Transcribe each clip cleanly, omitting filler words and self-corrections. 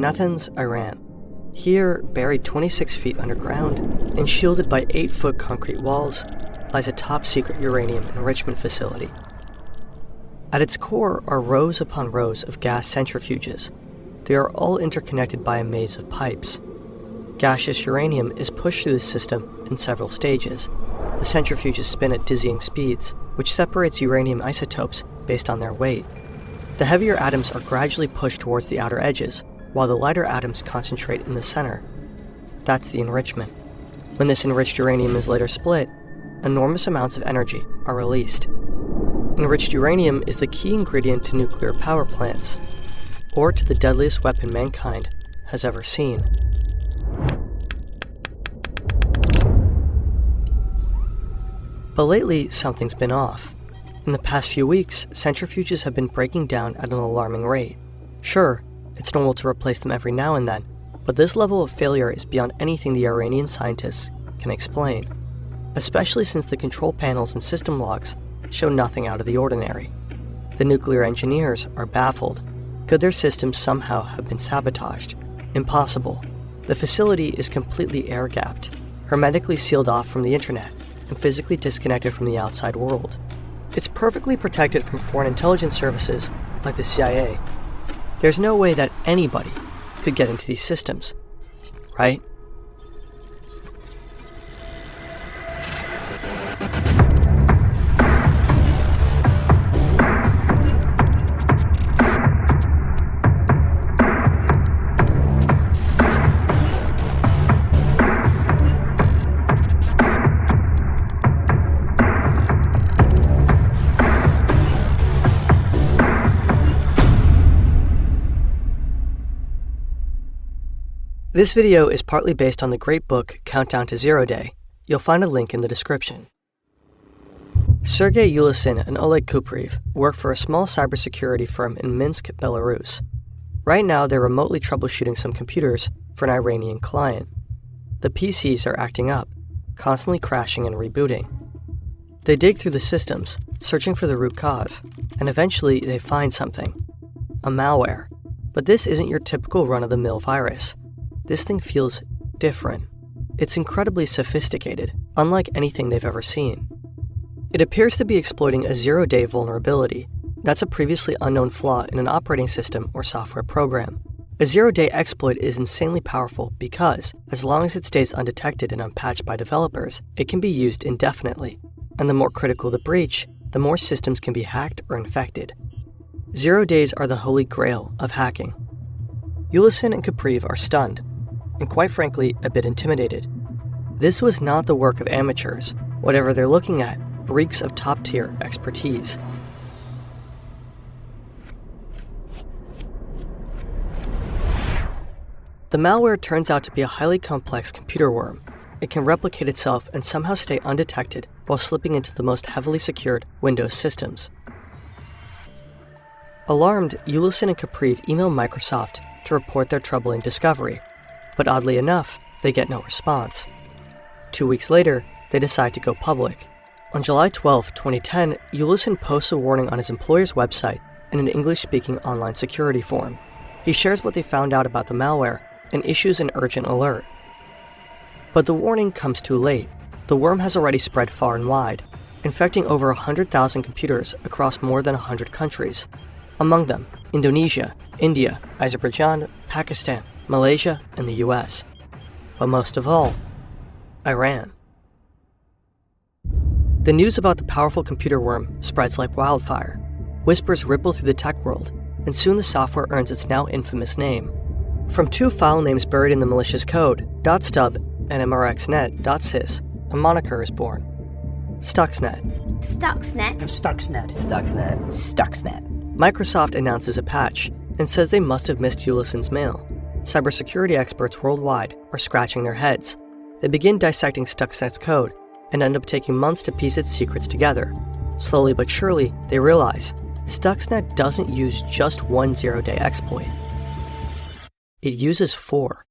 Natanz, Iran. Here, buried 26 feet underground and shielded by 8-foot concrete walls, lies a top-secret uranium enrichment facility. At its core are rows upon rows of gas centrifuges. They are all interconnected by a maze of pipes. Gaseous uranium is pushed through the system in several stages. The centrifuges spin at dizzying speeds, which separates uranium isotopes based on their weight. The heavier atoms are gradually pushed towards the outer edges, while the lighter atoms concentrate in the center. That's the enrichment. When this enriched uranium is later split, enormous amounts of energy are released. Enriched uranium is the key ingredient to nuclear power plants, or to the deadliest weapon mankind has ever seen. But lately, something's been off. In the past few weeks, centrifuges have been breaking down at an alarming rate. Sure, it's normal to replace them every now and then, but this level of failure is beyond anything the Iranian scientists can explain, especially since the control panels and system logs show nothing out of the ordinary. The nuclear engineers are baffled. Could their systems somehow have been sabotaged? Impossible. The facility is completely air-gapped, hermetically sealed off from the internet, and physically disconnected from the outside world. It's perfectly protected from foreign intelligence services like the CIA. There's no way that anybody could get into these systems, right? This video is partly based on the great book Countdown to Zero Day. You'll find a link in the description. Sergei Ulysin and Oleg Kupriv work for a small cybersecurity firm in Minsk, Belarus. Right now, they're remotely troubleshooting some computers for an Iranian client. The PCs are acting up, constantly crashing and rebooting. They dig through the systems, searching for the root cause, and eventually they find something. A malware. But this isn't your typical run-of-the-mill virus. This thing feels different. It's incredibly sophisticated, unlike anything they've ever seen. It appears to be exploiting a zero-day vulnerability. That's a previously unknown flaw in an operating system or software program. A zero-day exploit is insanely powerful because, as long as it stays undetected and unpatched by developers, it can be used indefinitely. And the more critical the breach, the more systems can be hacked or infected. 0 days are the holy grail of hacking. Ulysin and Kupriv are stunned, and quite frankly, a bit intimidated. This was not the work of amateurs. Whatever they're looking at reeks of top-tier expertise. The malware turns out to be a highly complex computer worm. It can replicate itself and somehow stay undetected while slipping into the most heavily secured Windows systems. Alarmed, Ulysin and Kupriv email Microsoft to report their troubling discovery, but oddly enough, they get no response. 2 weeks later, they decide to go public. On July 12, 2010, Ulysin posts a warning on his employer's website in an English-speaking online security forum. He shares what they found out about the malware and issues an urgent alert. But the warning comes too late. The worm has already spread far and wide, infecting over 100,000 computers across more than 100 countries. Among them, Indonesia, India, Azerbaijan, Pakistan, Malaysia, and the US. But most of all, Iran. The news about the powerful computer worm spreads like wildfire. Whispers ripple through the tech world, and soon the software earns its now infamous name. From two file names buried in the malicious code, .stub and mrxnet.sys, a moniker is born. Stuxnet. Stuxnet. Stuxnet. Stuxnet. Stuxnet. Microsoft announces a patch and says they must have missed Ulysin's mail. Cybersecurity experts worldwide are scratching their heads. They begin dissecting Stuxnet's code and end up taking months to piece its secrets together. Slowly but surely, they realize Stuxnet doesn't use just one zero-day exploit. It uses 4.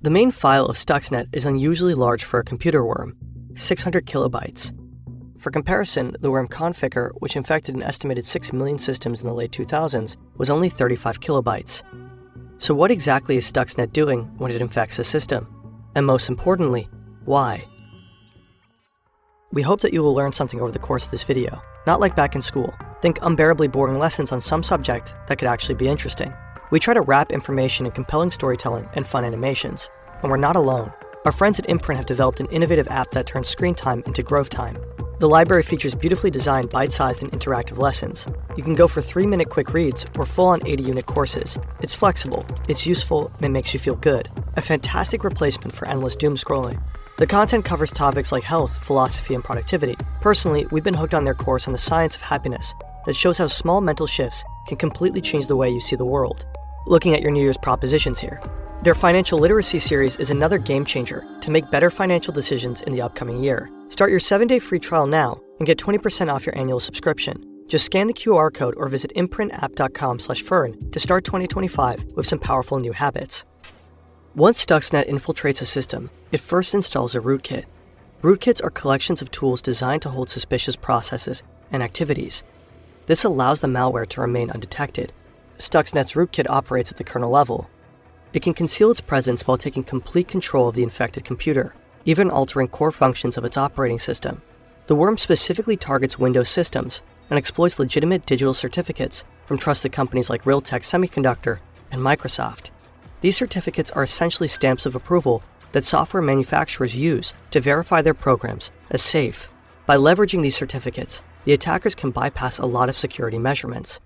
The main file of Stuxnet is unusually large for a computer worm, 600 kilobytes. For comparison, the worm Conficker, which infected an estimated 6 million systems in the late 2000s, was only 35 kilobytes. So what exactly is Stuxnet doing when it infects a system? And most importantly, why? We hope that you will learn something over the course of this video. Not like back in school. Think unbearably boring lessons on some subject that could actually be interesting. We try to wrap information in compelling storytelling and fun animations. And we're not alone. Our friends at Imprint have developed an innovative app that turns screen time into growth time. The library features beautifully designed bite-sized and interactive lessons. You can go for 3-minute quick reads or full-on 80-unit courses. It's flexible, it's useful, and it makes you feel good. A fantastic replacement for endless doom scrolling. The content covers topics like health, philosophy, and productivity. Personally, we've been hooked on their course on the science of happiness that shows how small mental shifts can completely change the way you see the world. Looking at your New Year's propositions here. Their financial literacy series is another game changer to make better financial decisions in the upcoming year. Start your 7-day free trial now and get 20% off your annual subscription. Just scan the QR code or visit imprintapp.com/fern to start 2025 with some powerful new habits. Once Stuxnet infiltrates a system, it first installs a rootkit. Rootkits are collections of tools designed to hold suspicious processes and activities. This allows the malware to remain undetected. Stuxnet's rootkit operates at the kernel level. It can conceal its presence while taking complete control of the infected computer, even altering core functions of its operating system. The worm specifically targets Windows systems and exploits legitimate digital certificates from trusted companies like Realtek Semiconductor and Microsoft. These certificates are essentially stamps of approval that software manufacturers use to verify their programs as safe. By leveraging these certificates, the attackers can bypass a lot of security measurements.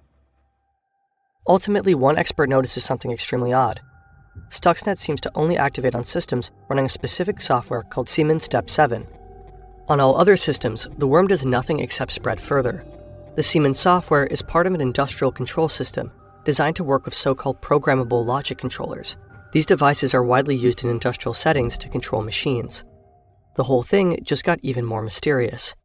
Ultimately, one expert notices something extremely odd. Stuxnet seems to only activate on systems running a specific software called Siemens Step 7. On all other systems, the worm does nothing except spread further. The Siemens software is part of an industrial control system designed to work with so-called programmable logic controllers. These devices are widely used in industrial settings to control machines. The whole thing just got even more mysterious.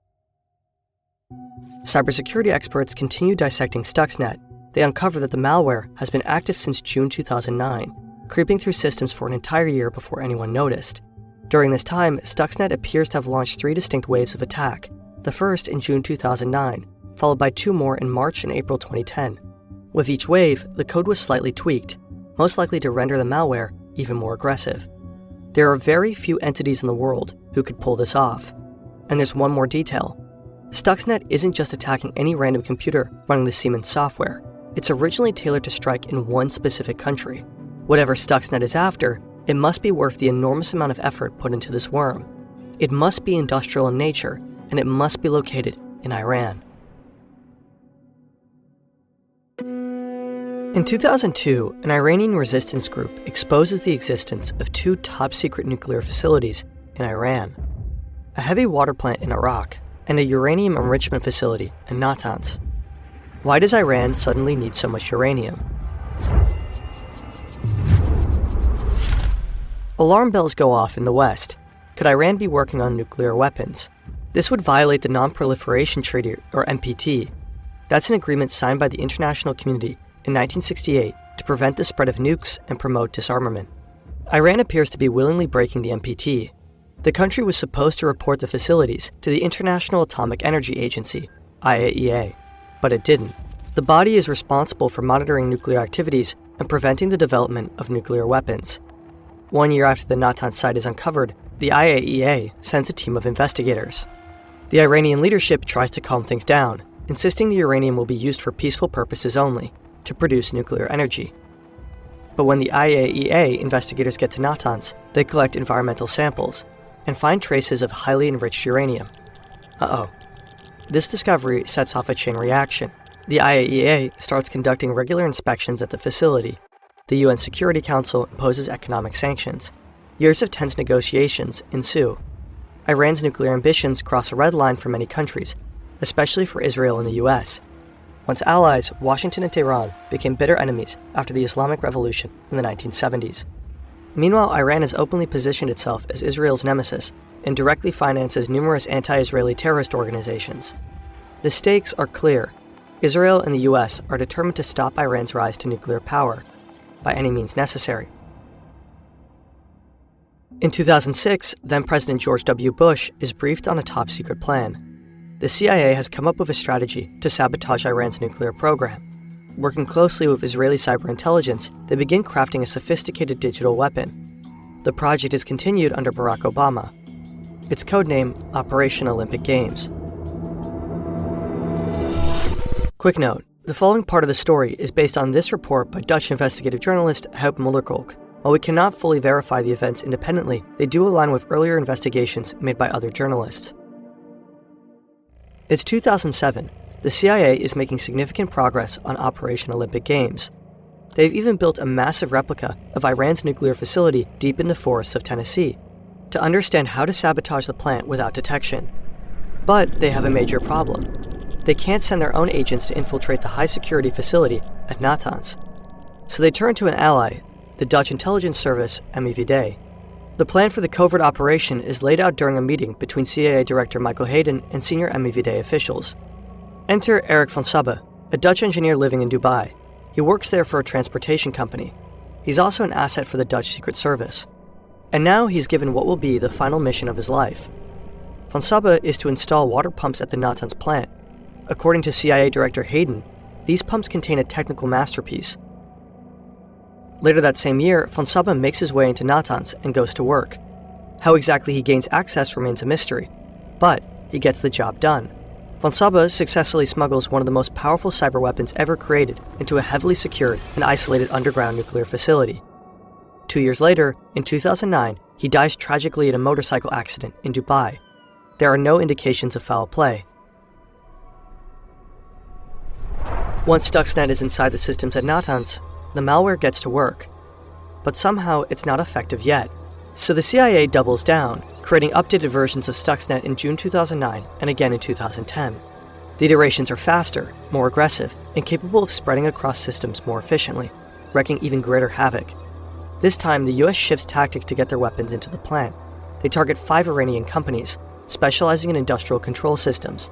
Cybersecurity experts continue dissecting Stuxnet. They uncover that the malware has been active since June 2009, creeping through systems for an entire year before anyone noticed. During this time, Stuxnet appears to have launched 3 distinct waves of attack, the first in June 2009, followed by 2 more in March and April 2010. With each wave, the code was slightly tweaked, most likely to render the malware even more aggressive. There are very few entities in the world who could pull this off. And there's one more detail. Stuxnet isn't just attacking any random computer running the Siemens software. It's originally tailored to strike in one specific country. Whatever Stuxnet is after, it must be worth the enormous amount of effort put into this worm. It must be industrial in nature, and it must be located in Iran. In 2002, an Iranian resistance group exposes the existence of 2 top-secret nuclear facilities in Iran, a heavy water plant in Iraq, and a uranium enrichment facility in Natanz. Why does Iran suddenly need so much uranium? Alarm bells go off in the West. Could Iran be working on nuclear weapons? This would violate the Non-Proliferation Treaty, or NPT. That's an agreement signed by the international community in 1968 to prevent the spread of nukes and promote disarmament. Iran appears to be willingly breaking the NPT. The country was supposed to report the facilities to the International Atomic Energy Agency, IAEA, but it didn't. The body is responsible for monitoring nuclear activities and preventing the development of nuclear weapons. 1 year after the Natanz site is uncovered, the IAEA sends a team of investigators. The Iranian leadership tries to calm things down, insisting the uranium will be used for peaceful purposes only, to produce nuclear energy. But when the IAEA investigators get to Natanz, they collect environmental samples and find traces of highly enriched uranium. Uh-oh. This discovery sets off a chain reaction. The IAEA starts conducting regular inspections at the facility. The UN Security Council imposes economic sanctions. Years of tense negotiations ensue. Iran's nuclear ambitions cross a red line for many countries, especially for Israel and the US. Once allies, Washington and Tehran became bitter enemies after the Islamic Revolution in the 1970s. Meanwhile, Iran has openly positioned itself as Israel's nemesis and directly finances numerous anti-Israeli terrorist organizations. The stakes are clear. Israel and the US are determined to stop Iran's rise to nuclear power by any means necessary. In 2006, then-President George W. Bush is briefed on a top-secret plan. The CIA has come up with a strategy to sabotage Iran's nuclear program. working closely with Israeli cyber intelligence, they begin crafting a sophisticated digital weapon. The project is continued under Barack Obama. Its codename, Operation Olympic Games. Quick note, the following part of the story is based on this report by Dutch investigative journalist Huip Mulderkolk. While we cannot fully verify the events independently, they do align with earlier investigations made by other journalists. It's 2007. The CIA is making significant progress on Operation Olympic Games. They've even built a massive replica of Iran's nuclear facility deep in the forests of Tennessee to understand how to sabotage the plant without detection. But they have a major problem. They can't send their own agents to infiltrate the high-security facility at Natanz. So they turn to an ally, the Dutch intelligence service MIVD. The plan for the covert operation is laid out during a meeting between CIA Director Michael Hayden and senior MIVD officials. Enter Eric van Sabbe, a Dutch engineer living in Dubai. He works there for a transportation company. He's also an asset for the Dutch Secret Service. And now he's given what will be the final mission of his life. Van Sabbe is to install water pumps at the Natanz plant. According to CIA Director Hayden, these pumps contain a technical masterpiece. Later that same year, van Sabbe makes his way into Natanz and goes to work. How exactly he gains access remains a mystery, but he gets the job done. Van Sabbe successfully smuggles one of the most powerful cyber weapons ever created into a heavily secured and isolated underground nuclear facility. 2 years later, in 2009, he dies tragically in a motorcycle accident in Dubai. There are no indications of foul play. Once Stuxnet is inside the systems at Natanz, the malware gets to work. But somehow it's not effective yet. So the CIA doubles down, creating updated versions of Stuxnet in June 2009 and again in 2010. The iterations are faster, more aggressive, and capable of spreading across systems more efficiently, wreaking even greater havoc. This time, the US shifts tactics to get their weapons into the plant. They target 5 Iranian companies, specializing in industrial control systems.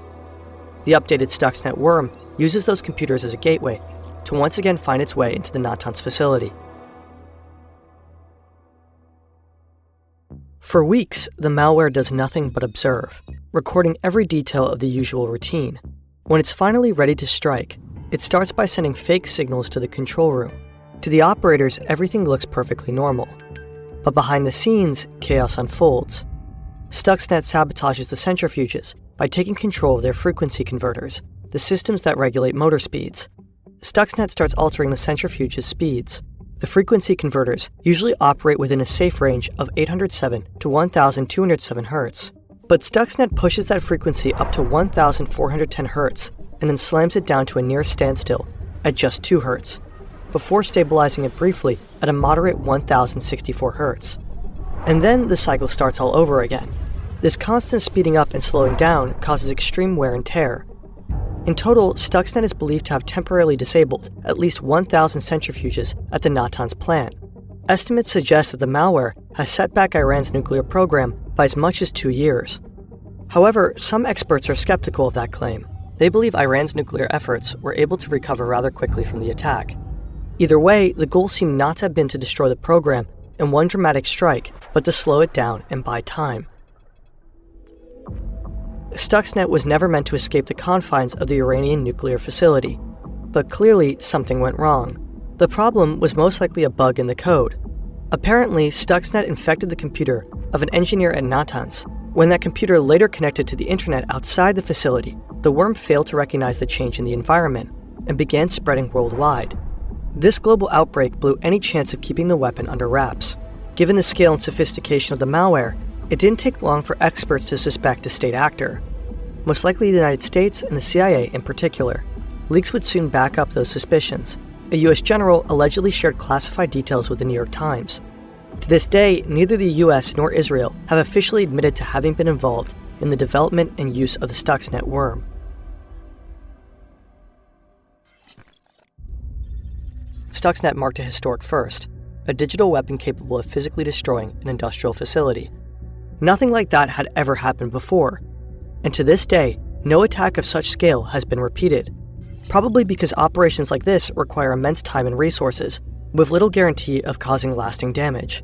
The updated Stuxnet worm uses those computers as a gateway to once again find its way into the Natanz facility. For weeks, the malware does nothing but observe, recording every detail of the usual routine. When it's finally ready to strike, it starts by sending fake signals to the control room. To the operators, everything looks perfectly normal. But behind the scenes, chaos unfolds. Stuxnet sabotages the centrifuges by taking control of their frequency converters, the systems that regulate motor speeds. Stuxnet starts altering the centrifuge's speeds. The frequency converters usually operate within a safe range of 807 to 1207 Hz. But Stuxnet pushes that frequency up to 1410 Hz and then slams it down to a near standstill at just 2 Hz, before stabilizing it briefly at a moderate 1064 Hz. And then the cycle starts all over again. This constant speeding up and slowing down causes extreme wear and tear. In total, Stuxnet is believed to have temporarily disabled at least 1,000 centrifuges at the Natanz plant. Estimates suggest that the malware has set back Iran's nuclear program by as much as 2 years. However, some experts are skeptical of that claim. They believe Iran's nuclear efforts were able to recover rather quickly from the attack. Either way, the goal seemed not to have been to destroy the program in one dramatic strike, but to slow it down and buy time. Stuxnet was never meant to escape the confines of the Iranian nuclear facility, but clearly something went wrong. The problem was most likely a bug in the code. Apparently, Stuxnet infected the computer of an engineer at Natanz. When that computer later connected to the internet outside the facility, the worm failed to recognize the change in the environment and began spreading worldwide. This global outbreak blew any chance of keeping the weapon under wraps. Given the scale and sophistication of the malware, it didn't take long for experts to suspect a state actor, most likely the United States and the CIA in particular. Leaks would soon back up those suspicions. A US general allegedly shared classified details with the New York Times. To this day, neither the US nor Israel have officially admitted to having been involved in the development and use of the Stuxnet worm. Stuxnet marked a historic first, a digital weapon capable of physically destroying an industrial facility. Nothing like that had ever happened before, and to this day, no attack of such scale has been repeated, probably because operations like this require immense time and resources, with little guarantee of causing lasting damage.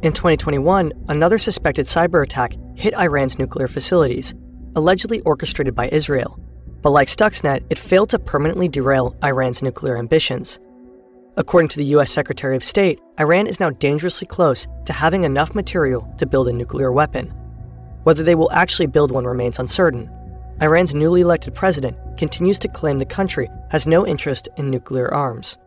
In 2021, another suspected cyber attack hit Iran's nuclear facilities, allegedly orchestrated by Israel. But like Stuxnet, it failed to permanently derail Iran's nuclear ambitions. According to the US Secretary of State, Iran is now dangerously close to having enough material to build a nuclear weapon. Whether they will actually build one remains uncertain. Iran's newly elected president continues to claim the country has no interest in nuclear arms.